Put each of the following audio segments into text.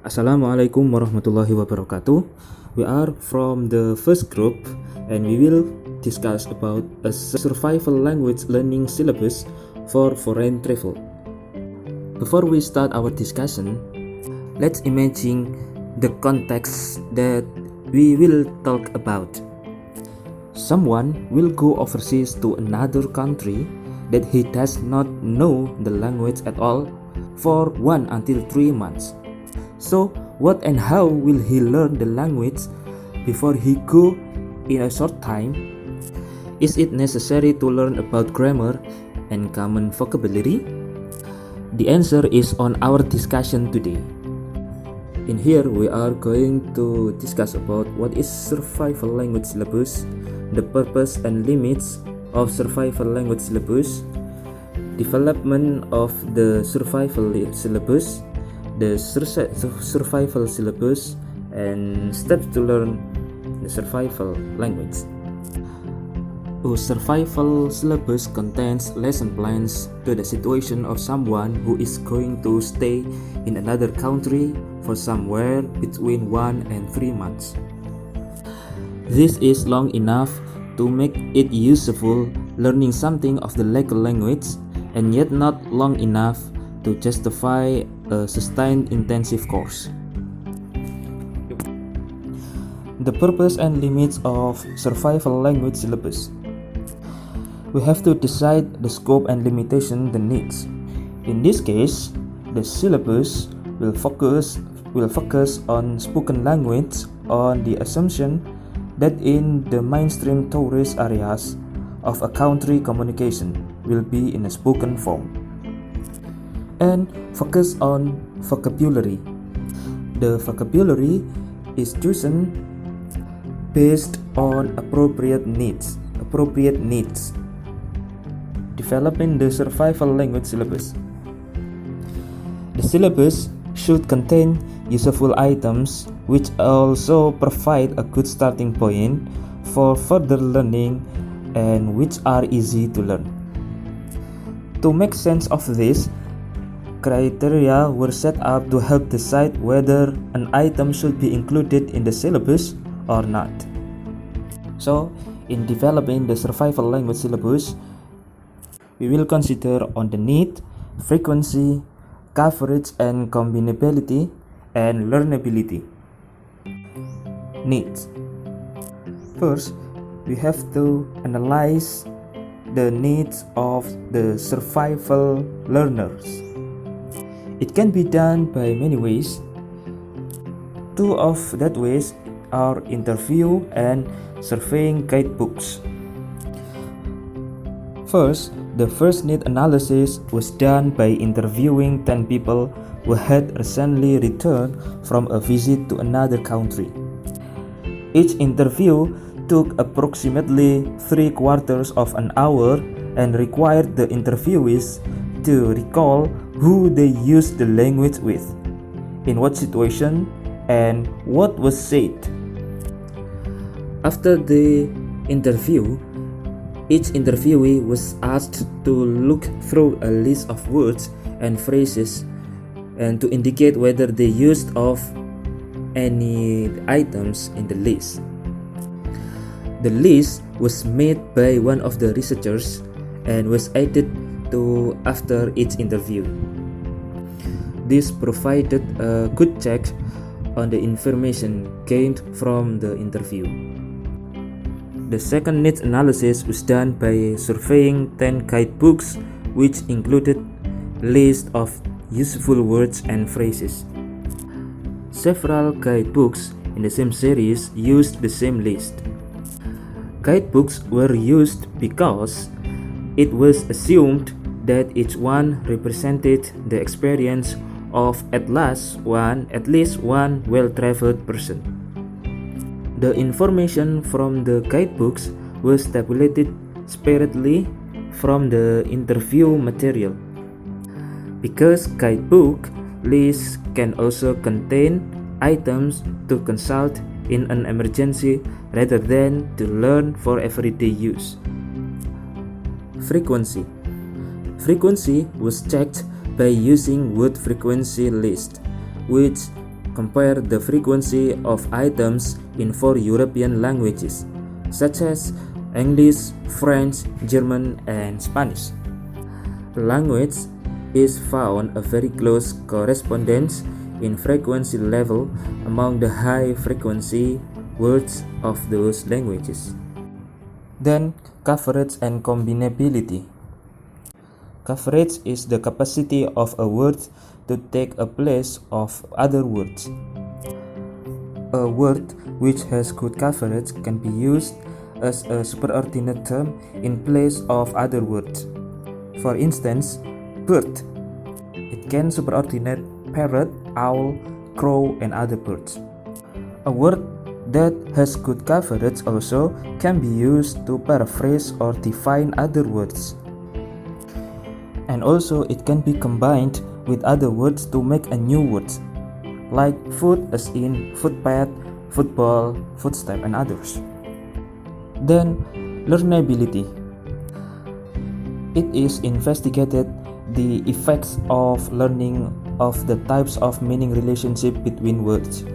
Assalamualaikum warahmatullahi wabarakatuh. We are from the first group and we will discuss about a survival language learning syllabus for foreign travel. Before we start our discussion, let's imagine the context that we will talk about. Someone will go overseas to another country that he does not know the language at all for 1 until 3 months. So, what and how will he learn the language before he go in a short time? Is it necessary to learn about grammar and common vocabulary? The answer is on our discussion today. In here, we are going to discuss about what is survival language syllabus, the purpose and limits of survival language syllabus, development of the survival syllabus, the survival syllabus, and steps to learn the survival language. A survival syllabus contains lesson plans to the situation of someone who is going to stay in another country for somewhere between 1 and 3 months. This is long enough to make it useful learning something of the local language, and yet not long enough to justify a sustained intensive course. The purpose and limits of survival language syllabus. We have to decide the scope and limitation the needs. In this case, the syllabus will focus on spoken language on the assumption that in the mainstream tourist areas of a country communication will be in a spoken form, and focus on vocabulary. The vocabulary is chosen based on appropriate needs. Developing the survival language syllabus. The syllabus should contain useful items which also provide a good starting point for further learning and which are easy to learn. To make sense of this, criteria were set up to help decide whether an item should be included in the syllabus or not. So, in developing the survival language syllabus, we will consider on the need, frequency, coverage and combinability, and learnability. Needs. First, we have to analyze the needs of the survival learners. It can be done by many ways. Two of that ways are interview and surveying guidebooks. First, the first need analysis was done by interviewing 10 people who had recently returned from a visit to another country. Each interview took approximately 3/4 of an hour and required the interviewees to recall who they used the language with, in what situation, and what was said. After the interview, each interviewee was asked to look through a list of words and phrases and to indicate whether they used of any items in the list. The list was made by one of the researchers and was added to after each interview. This provided a good check on the information gained from the interview. The second needs analysis was done by surveying 10 guidebooks, which included list of useful words and phrases. Several guidebooks in the same series used the same list. Guidebooks were used because it was assumed that each one represented the experience of at least one well-traveled person. The information from the guidebooks was tabulated separately from the interview material. Because guidebook lists can also contain items to consult in an emergency rather than to learn for everyday use. Frequency. Frequency was checked by using word frequency list, which compare the frequency of items in 4 European languages, such as English, French, German, and Spanish. Language is found a very close correspondence in frequency level among the high frequency words of those languages. Then, coverage and combinability. Coverage is the capacity of a word to take a place of other words. A word which has good coverage can be used as a superordinate term in place of other words. For instance, bird. It can superordinate parrot, owl, crow, and other birds. A word that has good coverage also can be used to paraphrase or define other words. And also it can be combined with other words to make a new word, like foot as in footpath, football, footstep, and others. Then, learnability. It is investigated the effects of learning of the types of meaning relationship between words.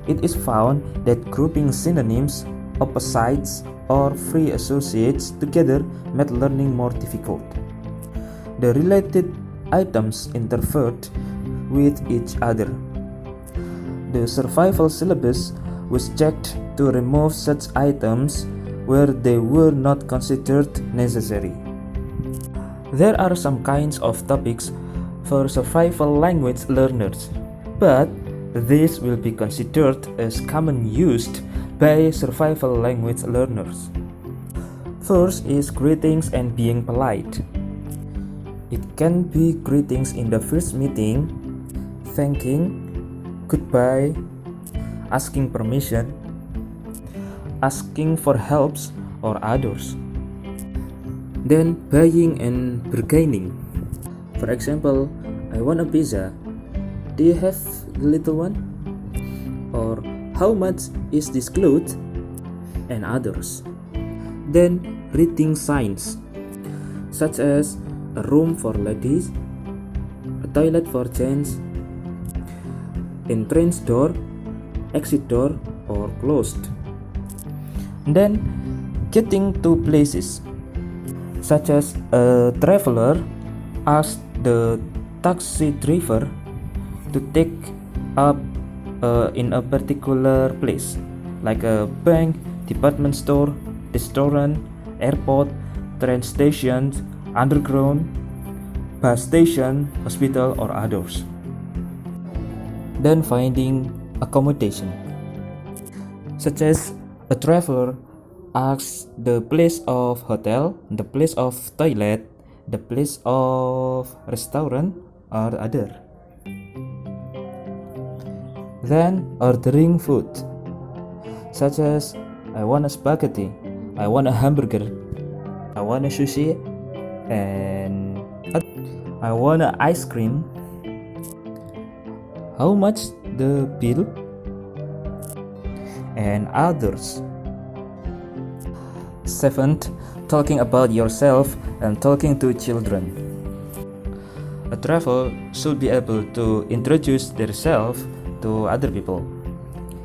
It is found that grouping synonyms, opposites, or free associates together made learning more difficult. The related items interfered with each other. The survival syllabus was checked to remove such items where they were not considered necessary. There are some kinds of topics for survival language learners, but this will be considered as common used by survival language learners. First is greetings and being polite. It can be greetings in the first meeting, thanking, goodbye, asking permission, asking for helps or others. Then buying and bargaining. For example, I want a pizza. Do you have the little one? Or how much is this cloth? And others. Then reading signs, such as a room for ladies, a toilet for gents, entrance door, exit door, or closed. Then getting to places, such as a traveler asked the taxi driver to take up in a particular place, like a bank, department store, restaurant, airport, train station, underground, bus station, hospital, or others. Then finding accommodation, such as a traveler asks the place of hotel, the place of toilet, the place of restaurant, or other. Then ordering food, such as I want a spaghetti, I want a hamburger, I want a sushi, and I want a ice cream. How much the bill? And others. Seventh, talking about yourself and talking to children. A traveler should be able to introduce themselves to other people,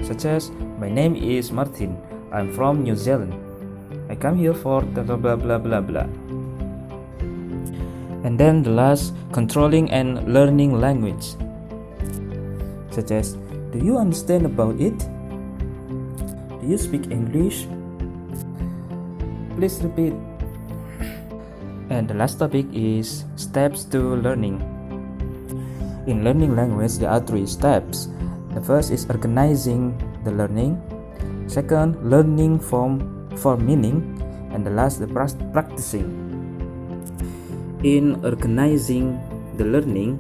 such as my name is Martin, I'm from New Zealand, I come here for blah blah blah blah blah. And then the last, controlling and learning language, such as do you understand about it? Do you speak English? Please repeat. And the last topic is steps to learning. In learning language, there are 3 steps. The first is organizing the learning. Second, learning for meaning. And the last, the practicing. In organizing the learning,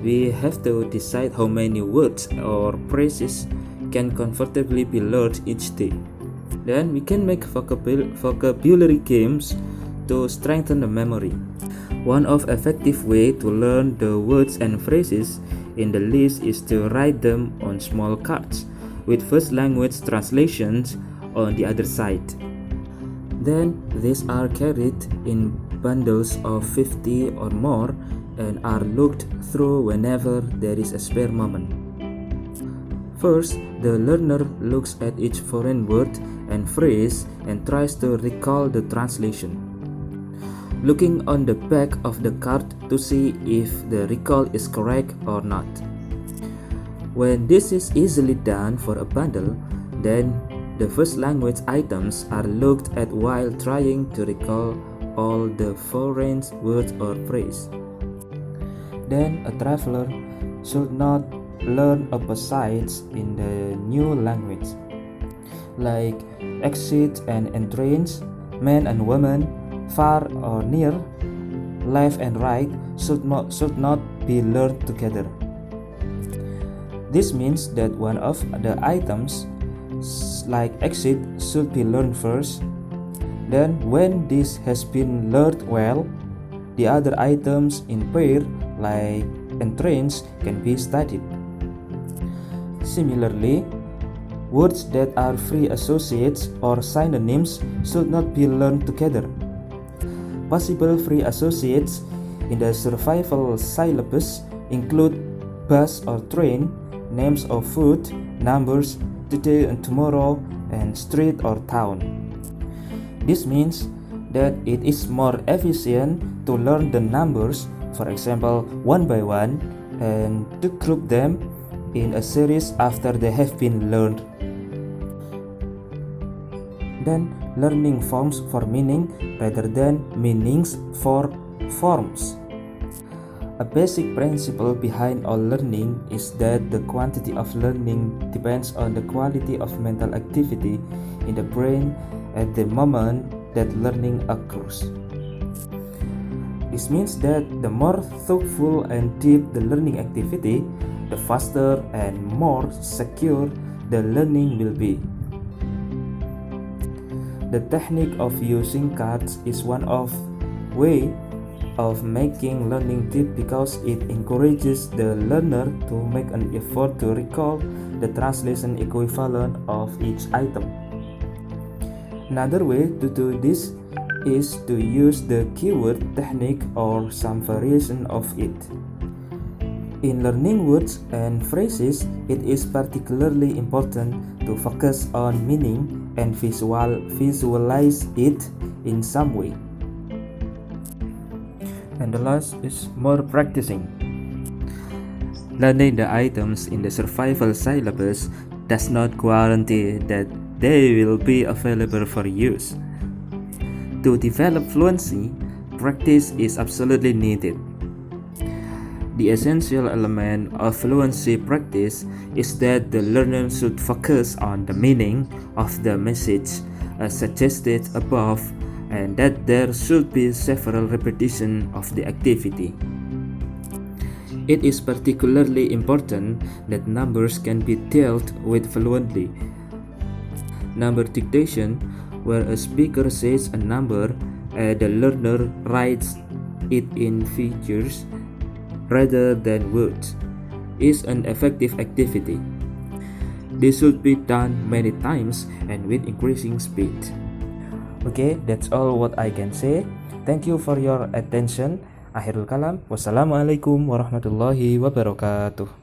we have to decide how many words or phrases can comfortably be learned each day. Then we can make vocabulary games to strengthen the memory. One of effective way to learn the words and phrases in the list is to write them on small cards with first language translations on the other side. Then these are carried in bundles of 50 or more and are looked through whenever there is a spare moment. First, the learner looks at each foreign word and phrase and tries to recall the translation, looking on the back of the card to see if the recall is correct or not. When this is easily done for a bundle, then the first language items are looked at while trying to recall all the foreign words or phrase. Then a traveler should not learn opposites in the new language, like exit and entrance, man and woman, far or near, left and right should not be learned together. This means that one of the items, like exit, should be learned first. Then, when this has been learned well, the other items in pair, like entrance, can be studied. Similarly, words that are free associates or synonyms should not be learned together. Possible free associates in the survival syllabus include bus or train, names of food, numbers, today and tomorrow, and street or town. This means that it is more efficient to learn the numbers, for example, one by one, and to group them in a series after they have been learned. Then, learning forms for meaning rather than meanings for forms. A basic principle behind all learning is that the quantity of learning depends on the quality of mental activity in the brain at the moment that learning occurs. This means that the more thoughtful and deep the learning activity, the faster and more secure the learning will be. The technique of using cards is one of way of making learning deep because it encourages the learner to make an effort to recall the translation equivalent of each item. Another way to do this is to use the keyword technique or some variation of it. In learning words and phrases, it is particularly important to focus on meaning and visualize it in some way. And the last is more practicing. Learning the items in the survival syllabus does not guarantee that they will be available for use. To develop fluency, practice is absolutely needed. The essential element of fluency practice is that the learner should focus on the meaning of the message as suggested above, and that there should be several repetitions of the activity. It is particularly important that numbers can be dealt with fluently. Number dictation, where a speaker says a number and the learner writes it in figures rather than words, is an effective activity. This should be done many times and with increasing speed. Okay, that's all what I can say. Thank you for your attention. Akhirul kalam. Wassalamualaikum warahmatullahi wabarakatuh.